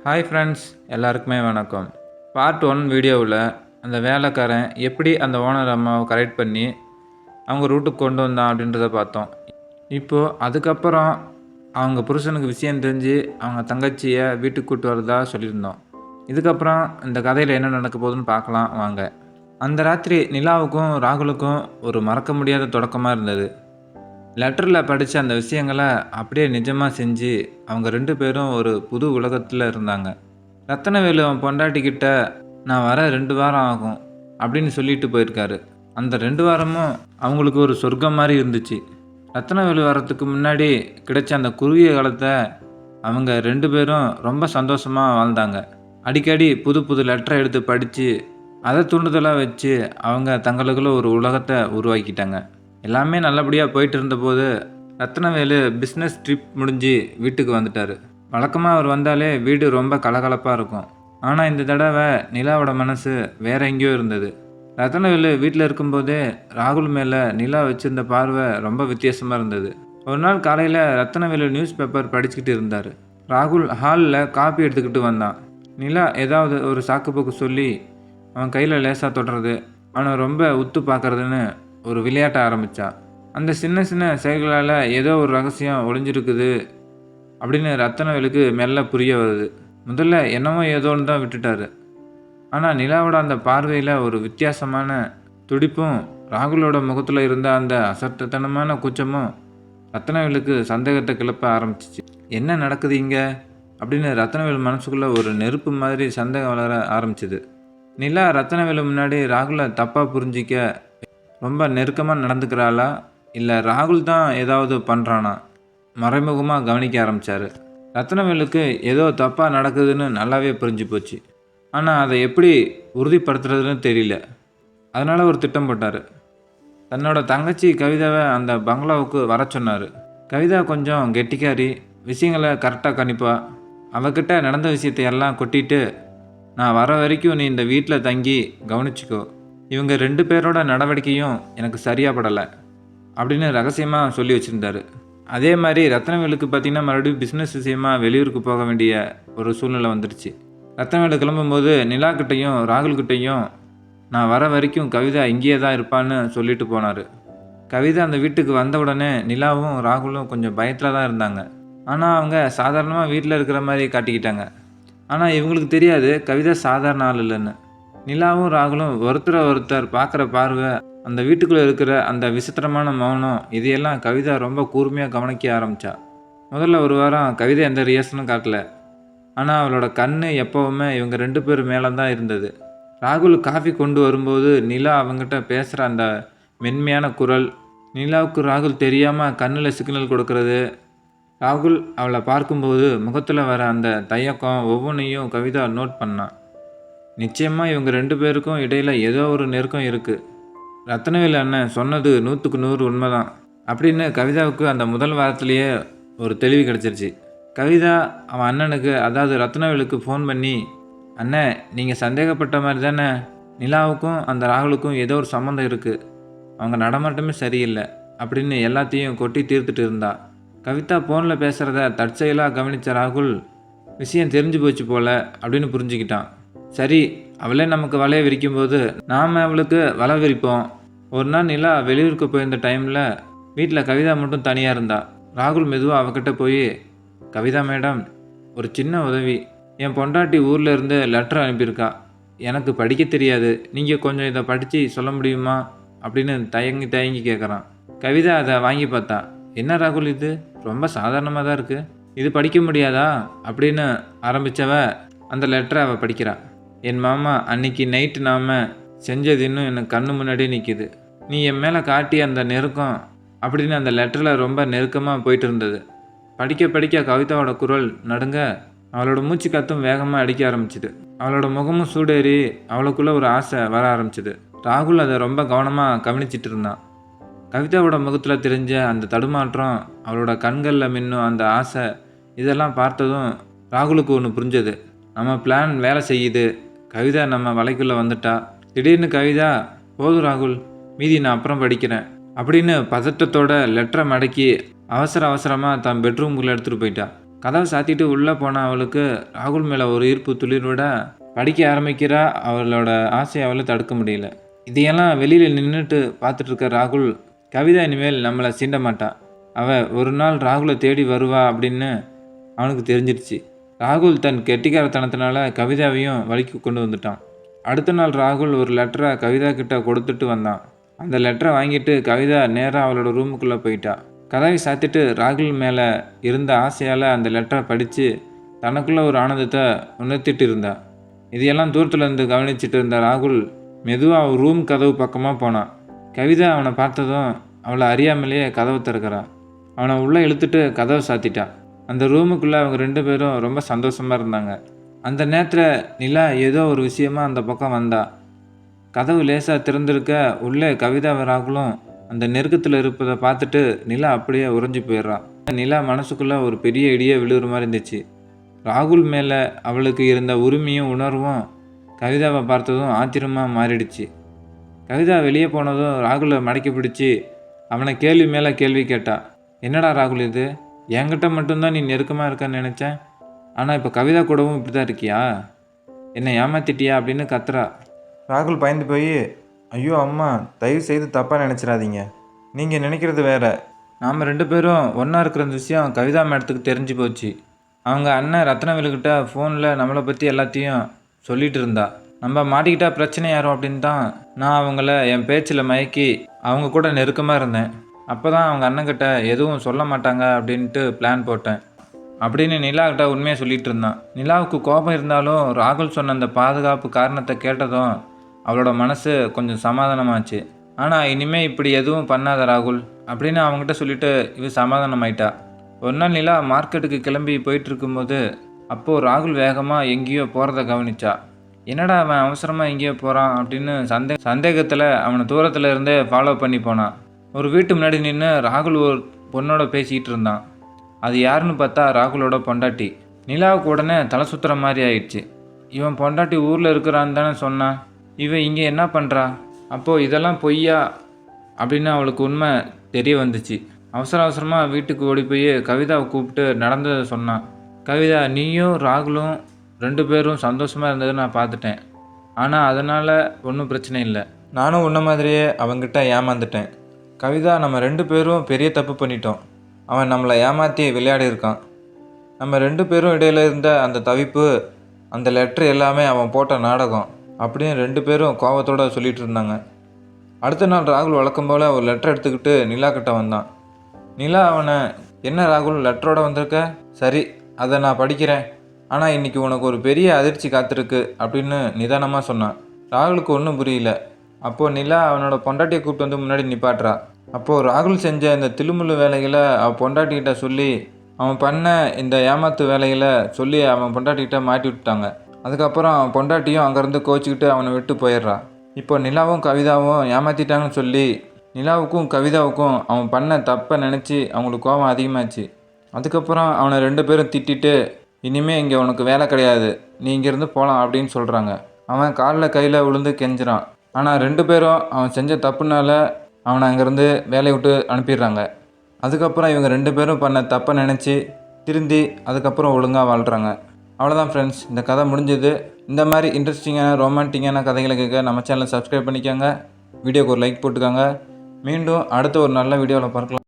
Hi friends, எல்லாருக்குமே வணக்கம். Part 1 வீடியோவில் அந்த வேலைக்காரன் எப்படி அந்த ஓனர் அம்மாவை கரெக்ட் பண்ணி அவங்க ரூட்டுக்கு கொண்டு வந்தான் அப்படின்றத பார்த்தோம். இப்போது அதுக்கப்புறம் அவங்க புருஷனுக்கு விஷயம் தெரிஞ்சு அவங்க தங்கச்சியை வீட்டுக்கு கூப்பிட்டு வரதா சொல்லியிருந்தோம். இதுக்கப்புறம் இந்த கதையில் என்ன நடக்க போகுதுன்னு பார்க்கலாம் வாங்க. அந்த ராத்திரி நிலாவுக்கும் ராகுலுக்கும் ஒரு மறக்க முடியாத தொடக்கமாக இருந்தது. லெட்டரில் படித்த அந்த விஷயங்களை அப்படியே நிஜமாக செஞ்சு அவங்க 2 பேரும் ஒரு புது உலகத்தில் இருந்தாங்க. ரத்தனவேலு அவன் பொண்டாட்டிக்கிட்ட நான் வர 2 வாரம் ஆகும் அப்படின்னு சொல்லிட்டு போயிருக்காரு. அந்த 2 வாரமும் அவங்களுக்கு ஒரு சொர்க்கம் மாதிரி இருந்துச்சு. ரத்தனவேலு வரத்துக்கு முன்னாடி கிடைச்ச அந்த குறுகிய காலத்தை அவங்க 2 பேரும் ரொம்ப சந்தோஷமாக வாழ்ந்தாங்க. அடிக்கடி புது புது லெட்டரை எடுத்து படித்து அதை தூண்டுதலாக வச்சு அவங்க தங்களுக்குள்ள ஒரு உலகத்தை உருவாக்கிட்டாங்க. எல்லாமே நல்லபடியாக போயிட்டு இருந்தபோது ரத்னவேலு பிஸ்னஸ் ட்ரிப் முடிஞ்சு வீட்டுக்கு வந்துட்டார். வழக்கமாக அவர் வந்தாலே வீடு ரொம்ப கலகலப்பாக இருக்கும். ஆனால் இந்த தடவை நிலாவோட மனசு வேற எங்கேயோ இருந்தது. ரத்னவேலு வீட்டில் இருக்கும்போதே ராகுல் மேலே நிலா வச்சுருந்த பார்வை ரொம்ப வித்தியாசமாக இருந்தது. ஒரு நாள் காலையில் ரத்னவேலு நியூஸ் பேப்பர் படிச்சுக்கிட்டு இருந்தார். ராகுல் ஹாலில் காப்பி எடுத்துக்கிட்டு வந்தான். நிலா ஏதாவது ஒரு சாக்குப்போக்கு சொல்லி அவன் கையில் லேசாக தொடுறது, அவனை ரொம்ப உத்து பார்க்குறதுன்னு ஒரு விளையாட்ட ஆரம்பித்தா. அந்த சின்ன சின்ன செயல்களால் ஏதோ ஒரு ரகசியம் ஒளிஞ்சிருக்குது அப்படின்னு ரத்தனவேலுக்கு மெல்ல புரிய வருது. முதல்ல என்னமோ ஏதோன்னு தான் விட்டுட்டாரு. ஆனால் நிலாவோட அந்த பார்வையில் ஒரு வித்தியாசமான துடிப்பும் ராகுலோட முகத்தில் இருந்த அந்த அசட்டத்தனமான கூச்சமும் ரத்தனவேலுக்கு சந்தேகத்தை கிளப்ப ஆரம்பிச்சிச்சு. என்ன நடக்குது இங்கே அப்படின்னு ரத்தனவேலு மனசுக்குள்ளே ஒரு நெருப்பு மாதிரி சந்தேகம் வளர ஆரம்பிச்சிது. நிலா ரத்தனவேலு முன்னாடி ராகுலை தப்பாக புரிஞ்சிக்க ரொம்ப நெருக்கமாக நடந்துக்கிறாளா, இல்லை ராகுல் தான் ஏதாவது பண்ணுறானா மறைமுகமாக கவனிக்க ஆரம்பித்தார். ரத்னவேலுக்கு ஏதோ தப்பாக நடக்குதுன்னு நல்லாவே புரிஞ்சு போச்சு. ஆனால் அதை எப்படி உறுதிப்படுத்துறதுன்னு தெரியல. அதனால் ஒரு திட்டம் போட்டார். தன்னோட தங்கச்சி கவிதாவை அந்த பங்களாவுக்கு வர சொன்னார். கவிதா கொஞ்சம் கெட்டிக்காரி, விஷயங்களை கரெக்டாக கணிப்பா. அவகிட்ட நடந்த விஷயத்தை எல்லாம் கொட்டிட்டு நான் வர வரைக்கும் நீ இந்த வீட்டில் தங்கி கவனிச்சிக்கோ. இவங்க 2 பேரோட நடவடிக்கையும் எனக்கு சரியாக படலை அப்படின்னு ரகசியமாக சொல்லி வச்சுருந்தார். அதே மாதிரி ரத்னவேலுக்கு பார்த்திங்கன்னா மறுபடியும் பிஸ்னஸ் விஷயமாக வெளியூருக்கு போக வேண்டிய ஒரு சூழ்நிலை வந்துடுச்சு. ரத்னவேலு கிளம்பும்போது நிலாக்கிட்டையும் ராகுல்கிட்டையும் நான் வர வரைக்கும் கவிதா இங்கேயே தான் இருப்பான்னு சொல்லிட்டு போனார். கவிதா அந்த வீட்டுக்கு வந்த உடனே நிலாவும் ராகுலும் கொஞ்சம் பயத்தில் தான் இருந்தாங்க. ஆனால் அவங்க சாதாரணமாக வீட்டில் இருக்கிற மாதிரி காட்டிக்கிட்டாங்க. ஆனால் இவங்களுக்கு தெரியாது கவிதா சாதாரண ஆள் இல்லைன்னு. நிலாவும் ராகுலும் ஒருத்தர் பார்க்குற பார்வை, அந்த வீட்டுக்குள்ளே இருக்கிற அந்த விசித்திரமான மௌனம், இதையெல்லாம் கவிதா ரொம்ப கூர்மையாக கவனிக்க ஆரம்பித்தா. முதல்ல ஒரு வாரம் கவிதா எந்த ரியாக்ஷனும் காட்டல. ஆனால் அவளோட கண் எப்போவுமே இவங்க 2 பேர் மேலே தான் இருந்தது. ராகுல் காஃபி கொண்டு வரும்போது நிலா அவங்ககிட்ட பேசுகிற அந்த மென்மையான குரல், நிலாவுக்கு ராகுல் தெரியாமல் கண்ணில் சிக்னல் கொடுக்கறது, ராகுல் அவளை பார்க்கும்போது முகத்தில் வர அந்த தயக்கம் ஒவ்வொன்றையும் கவிதா நோட் பண்ணான். நிச்சயமாக இவங்க 2 பேருக்கும் இடையில் ஏதோ ஒரு நெருக்கம் இருக்குது. ரத்னவேலு அண்ணன் சொன்னது 100க்கு 100 உண்மைதான் அப்படின்னு கவிதாவுக்கு அந்த முதல் வாரத்திலேயே ஒரு தெளிவு கிடச்சிருச்சு. கவிதா அவன் அண்ணனுக்கு, அதாவது ரத்னவேலுக்கு ஃபோன் பண்ணி, அண்ணன் நீங்கள் சந்தேகப்பட்ட மாதிரி தானே, நிலாவுக்கும் அந்த ராகுலுக்கும் ஏதோ ஒரு சம்மந்தம் இருக்குது, அவங்க நடமாட்டமே சரியில்லை அப்படின்னு எல்லாத்தையும் கொட்டி தீர்த்துட்டு இருந்தா. கவிதா ஃபோனில் பேசுகிறத தற்செயலாக கவனித்த ராகுல் விஷயம் தெரிஞ்சு போச்சு போல் அப்படின்னு புரிஞ்சுக்கிட்டான். சரி, அவளே நமக்கு வலையை விரிக்கும்போது நாம் அவளுக்கு வலை விரிப்போம். ஒரு நாள் நிலா வெளியூருக்கு போயிருந்த டைமில் வீட்டில் கவிதா மட்டும் தனியாக இருந்தா. ராகுல் மெதுவாக அவகிட்ட போய், கவிதா மேடம், ஒரு சின்ன உதவி, என் பொண்டாட்டி ஊரில் இருந்து லெட்டர் அனுப்பியிருக்கா, எனக்கு படிக்க தெரியாது, நீங்கள் கொஞ்சம் இதை படித்து சொல்ல முடியுமா அப்படின்னு தயங்கி கேட்குறான். கவிதா அதை வாங்கி பார்த்தா. என்ன ராகுல், இது ரொம்ப சாதாரணமாக தான் இருக்குது, இது படிக்க முடியாதா அப்படின்னு ஆரம்பித்தவ அந்த லெட்டரை அவள் படிக்கிறாள். என் மாமா, அன்னைக்கு நைட்டு நாம் செஞ்சது இன்னும் எனக்கு கண்ணு முன்னாடியே நிற்கிது. நீ என் மேலே காட்டிய அந்த நெருக்கம் அப்படின்னு அந்த லெட்டரில் ரொம்ப நெருக்கமாக போயிட்டு இருந்தது. படிக்க கவிதாவோட குரல் நடுங்க, அவளோட மூச்சு காத்தும் வேகமாக அடிக்க ஆரம்பிச்சிது. அவளோட முகமும் சூடேறி அவளுக்குள்ளே ஒரு ஆசை வர ஆரம்பிச்சிது. ராகுல் அதை ரொம்ப கவனமாக கவனிச்சிட்டு இருந்தான். கவிதாவோட முகத்தில் தெரிஞ்ச அந்த தடுமாற்றம், அவளோட கண்களில் மின்னும் அந்த ஆசை, இதெல்லாம் பார்த்ததும் ராகுலுக்கு ஒன்று புரிஞ்சது. நம்ம பிளான் வேலை செய்யுது, கவிதா நம்ம வலைக்குள்ளே வந்துட்டா. திடீர்னு கவிதா, போதும் ராகுல், மீதி நான் அப்புறம் படிக்கிறேன் அப்படின்னு பதட்டத்தோட லெட்டரை மடக்கி அவசரமாக தன் பெட்ரூம்குள்ளே எடுத்துகிட்டு போயிட்டா. கதவை சாத்திட்டு உள்ளே போன அவளுக்கு ராகுல் மேலே ஒரு ஈர்ப்பு துளிரோட படிக்க ஆரம்பிக்கிறா. அவளோட ஆசையை அவளை தடுக்க முடியல. இதையெல்லாம் வெளியில் நின்றுட்டு பார்த்துட்டு இருக்க ராகுல், கவிதா இனிமேல் நம்மளை சீண்ட மாட்டா, அவள் ஒரு நாள் ராகுலை தேடி வருவா அப்படின்னு அவனுக்கு தெரிஞ்சிருச்சு. ராகுல் தன் கெட்டிக்காரத்தனத்தினால கவிதாவையும் வழிக்கு கொண்டு வந்துட்டான். அடுத்த நாள் ராகுல் ஒரு லெட்டரை கவிதா கிட்ட கொடுத்துட்டு வந்தான். அந்த லெட்டரை வாங்கிட்டு கவிதா நேராக அவளோட ரூமுக்குள்ளே போயிட்டா. கதவை சாத்திட்டு ராகுல் மேலே இருந்த ஆசையால் அந்த லெட்டரை படித்து தனக்குள்ளே ஒரு ஆனந்தத்தை உணர்த்திட்டு இருந்தா. இதையெல்லாம் தூரத்தில் இருந்து கவனிச்சுட்டு இருந்த ராகுல் மெதுவாக அவன் ரூம் கதவு பக்கமாக போனான். கவிதா அவனை பார்த்ததும் அவளை அறியாமலேயே கதவை திறக்கிறான். அவனை உள்ளே இழுத்துட்டு கதவை சாத்திட்டான். அந்த ரூமுக்குள்ளே அவங்க 2 பேரும் ரொம்ப சந்தோஷமாக இருந்தாங்க. அந்த நேரத்தில் நிலா ஏதோ ஒரு விஷயமா அந்த பக்கம் வந்தா. கதவு லேசாக திறந்திருக்க உள்ளே கவிதா ராகுலும் அந்த நெருக்கத்தில் இருப்பதை பார்த்துட்டு நிலா அப்படியே உறைஞ்சி போயிடுறான். நிலா மனசுக்குள்ளே ஒரு பெரிய இடியை விழுகிற மாதிரி இருந்துச்சு. ராகுல் மேலே அவளுக்கு இருந்த உரிமையும் உணர்வும் கவிதாவை பார்த்ததும் ஆச்சரியமாக மாறிடுச்சு. கவிதா வெளியே போனதும் ராகுலை மடக்கி பிடிச்சி அவனை கேள்வி மேலே கேள்வி கேட்டா. என்னடா ராகுல், இது என்கிட்ட மட்டும்தான் நீ நெருக்கமாக இருக்கான்னு நினச்சேன், ஆனால் இப்போ கவிதா கூடவும் இப்படி தான் இருக்கியா? என்னை ஏமாத்திட்டியா அப்படின்னு கத்துறா. ராகுல் பயந்து போய், ஐயோ அம்மா, தயவு செய்து தப்பாக நினச்சிடாதீங்க, நீங்கள் நினைக்கிறது வேற. நாம் 2 பேரும் ஒன்றா இருக்கிற விஷயம் கவிதா மேடத்துக்கு தெரிஞ்சு போச்சு. அவங்க அண்ணன் ரத்னவேலுக்கிட்ட ஃபோனில் நம்மளை பற்றி எல்லாத்தையும் சொல்லிகிட்டு இருந்தா. நம்ம மாட்டிக்கிட்டா பிரச்சனை யாரும் அப்படின்னு தான் நான் அவங்கள என் பேச்சில் மயக்கி அவங்க கூட நெருக்கமாக இருந்தேன். அப்போ தான் அவங்க அண்ணன்கிட்ட எதுவும் சொல்ல மாட்டாங்க அப்படின்ட்டு பிளான் போட்டேன் அப்படின்னு நிலாக்கிட்ட உண்மையை சொல்லிகிட்டு இருந்தான். நிலாவுக்கு கோபம் இருந்தாலும் ராகுல் சொன்ன அந்த பாதுகாப்பு காரணத்தை கேட்டதும் அவளோட மனசு கொஞ்சம் சமாதானமாச்சு. ஆனால் இனிமேல் இப்படி எதுவும் பண்ணாத ராகுல் அப்படின்னு அவங்ககிட்ட சொல்லிவிட்டு இவ சமாதானமாயிட்டா. ஒரு நாள் நிலா மார்க்கெட்டுக்கு கிளம்பி போயிட்டு இருக்கும்போது அப்போது ராகுல் வேகமாக எங்கேயோ போகிறத கவனிச்சா. என்னடா அவன் அவசரமாக எங்கேயோ போகிறான் அப்படின்னு சந்தேகத்தில் அவனை தூரத்தில் இருந்தே ஃபாலோ பண்ணி போனான். ஒரு வீட்டு முன்னாடி நின்று ராகுல் ஒரு பொண்ணோட பேசிக்கிட்டு இருந்தான். அது யாருன்னு பார்த்தா ராகுலோட பொண்டாட்டி. நிலாவுக்கு உடனே தலை சுற்றுற மாதிரி ஆயிடுச்சு. இவன் பொண்டாட்டி ஊரில் இருக்கிறான்னு தானே சொன்னான், இவன் இங்கே என்ன பண்ணுறா? அப்போது இதெல்லாம் பொய்யா அப்படின்னு அவளுக்கு உண்மை தெரிய வந்துச்சு. அவசரமாக வீட்டுக்கு ஓடி போய் கவிதாவை கூப்பிட்டு நடந்ததை சொன்னான். கவிதா, நீயும் ராகுலும் 2 பேரும் சந்தோஷமாக இருந்ததை நான் பார்த்துட்டேன். ஆனால் அதனால் ஒன்றும் பிரச்சனை இல்லை. நானும் உன்ன மாதிரியே அவங்கிட்ட ஏமாந்துட்டேன். கவிதா, நம்ம 2 பேரும் பெரிய தப்பு பண்ணிட்டோம். அவன் நம்மளை ஏமாற்றி விளையாடி இருக்கான். நம்ம 2 பேரும் இடையில இருந்த அந்த தவிப்பு, அந்த லெட்ரு எல்லாமே அவன் போட்ட நாடகம் அப்படின்னு 2 பேரும் கோபத்தோடு சொல்லிகிட்டு இருந்தாங்க. அடுத்த நாள் ராகுல் வழக்கம் போல் ஒரு லெட்டர் எடுத்துக்கிட்டு நிலா கிட்ட வந்தான். நிலா அவனை, என்ன ராகுல் லெட்டரோடு வந்திருக்க? சரி, அதை நான் படிக்கிறேன். ஆனால் இன்றைக்கி உனக்கு ஒரு பெரிய அதிர்ச்சி காத்திருக்கு அப்படின்னு நிதானமாக சொன்னான். ராகுலுக்கு ஒன்றும் புரியல. அப்போது நிலா அவனோட பொண்டாட்டியை கூப்பிட்டு வந்து முன்னாடி நிப்பாட்டுறா. அப்போது ராகுல் செஞ்ச இந்த தில்லுமுள்ளு வேலைகளை அவன் பொண்டாட்டிக்கிட்ட சொல்லி, அவன் பண்ண இந்த ஏமாத்து வேலைகளை சொல்லி அவன் பொண்டாட்டிக்கிட்ட மாட்டி விட்டுட்டாங்க. அதுக்கப்புறம் அவன் பொண்டாட்டியும் அங்கேருந்து கோச்சிக்கிட்டு அவனை விட்டு போயிடுறா. இப்போ நிலாவும் கவிதாவும் ஏமாற்றிட்டாங்கன்னு சொல்லி நிலாவுக்கும் கவிதாவுக்கும் அவன் பண்ண தப்பை நினச்சி அவங்களுக்கு கோபம் அதிகமாச்சு. அதுக்கப்புறம் அவனை 2 பேரும் திட்டிட்டு, இனிமேல் இங்கே உனக்கு வேலை கிடையாது, நீ இங்கேருந்து போகலாம் அப்படின்னு சொல்கிறாங்க. அவன் காலில் கையில் விழுந்து கெஞ்சிறான். ஆனால் 2 பேரும் அவன் செஞ்ச தப்புனால அவனை அங்கேருந்து வேலையை விட்டு அனுப்பிடுறாங்க. அதுக்கப்புறம் இவங்க 2 பேரும் பண்ண தப்பை நினச்சி திருந்தி அதுக்கப்புறம் ஒழுங்காக வாழ்கிறாங்க. அவ்வளோதான் ஃப்ரெண்ட்ஸ், இந்த கதை முடிஞ்சது. இந்த மாதிரி இன்ட்ரெஸ்டிங்கான ரொமான்டிக்கான கதைகளை கேட்க நம்ம சேனலை சப்ஸ்கிரைப் பண்ணிக்கோங்க. வீடியோக்கு ஒரு லைக் போட்டுக்கோங்க. மீண்டும் அடுத்த ஒரு நல்ல வீடியோவில் பார்க்கலாம்.